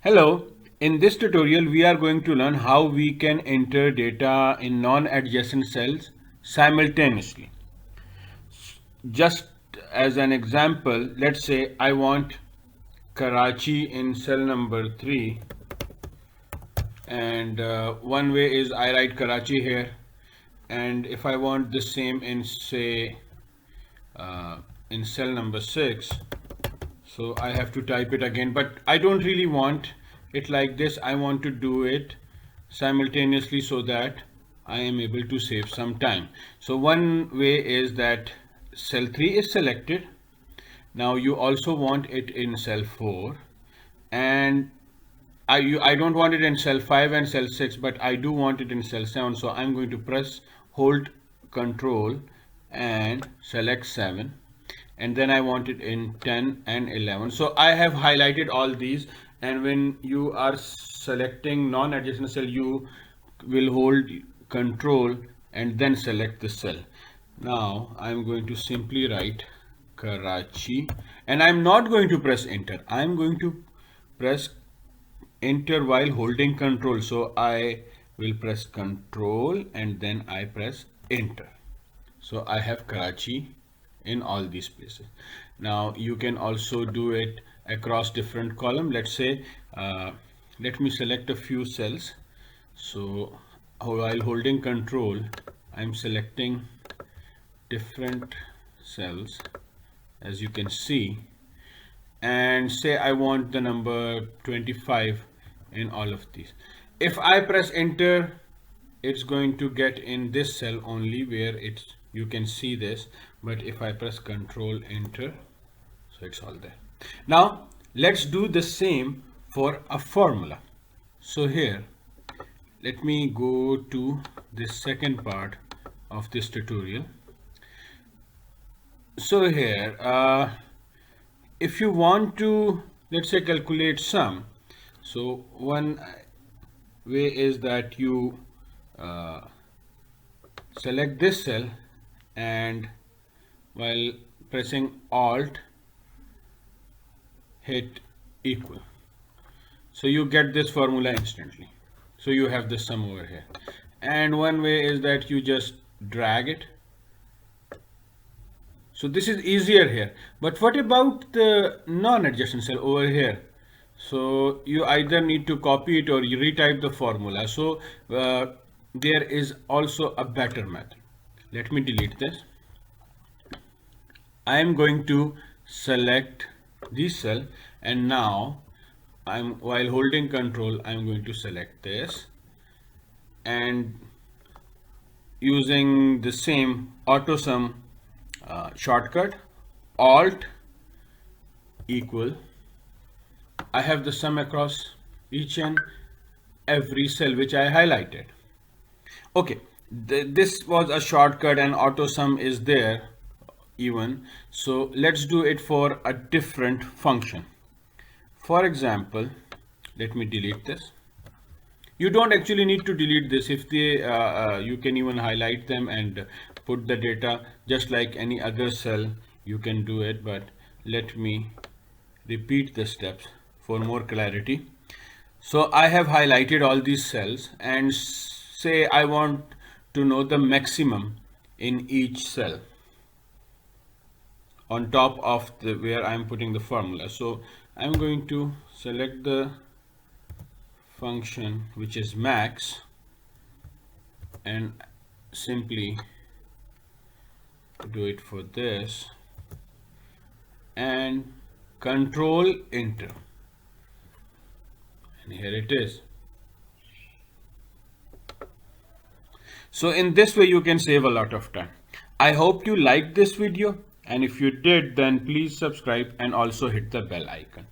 Hello, in this tutorial we are going to learn how we can enter data in non-adjacent cells simultaneously. Just as an example, let's say I want Karachi in cell number 3, and one way is I write Karachi here, and if I want the same in say in cell number 6, so I have to type it again, but I don't really want it like this. I want to do it simultaneously so that I am able to save some time. So one way is that cell 3 is selected. Now you also want it in cell 4, and I don't want it in cell 5 and cell 6, but I do want it in cell 7. So I'm going to hold control and select 7, and then I want it in 10 and 11. So I have highlighted all these, and when you are selecting non-adjacent cell, you will hold control and then select the cell. Now I'm going to simply write Karachi, and I'm not going to press enter. I'm going to press enter while holding control. So I will press control and then I press enter. So I have Karachi in all these places. Now you can also do it across different column. Let's say let me select a few cells. So while holding control, I'm selecting different cells, as you can see, and say I want the number 25 in all of these. If I press enter, it's going to get in this cell only where you can see this, but if I press control enter, so it's all there. Now let's do the same for a formula. So here, let me go to this second part of this tutorial. So here, if you want to, let's say, calculate sum, so one way is that you select this cell, and while pressing Alt, hit equal. So you get this formula instantly. So you have the sum over here. And one way is that you just drag it. So this is easier here. But what about the non-adjacent cell over here? So you either need to copy it or you retype the formula. So there is also a better method. Let me delete this. I am going to select this cell, and now while holding control, I'm going to select this, and using the same auto sum shortcut, Alt equal, I have the sum across each and every cell which I highlighted. Okay, this was a shortcut and auto sum is there even. So let's do it for a different function. For example, let me delete this. You don't actually need to delete this. If they you can even highlight them and put the data just like any other cell, you can do it, but let me repeat the steps for more clarity. So I have highlighted all these cells, and say I want to know the maximum in each cell on top of the where I'm putting the formula. So I'm going to select the function which is max and simply do it for this and control enter, and here it is. So in this way you can save a lot of time. I hope you liked this video, and if you did, then please subscribe and also hit the bell icon.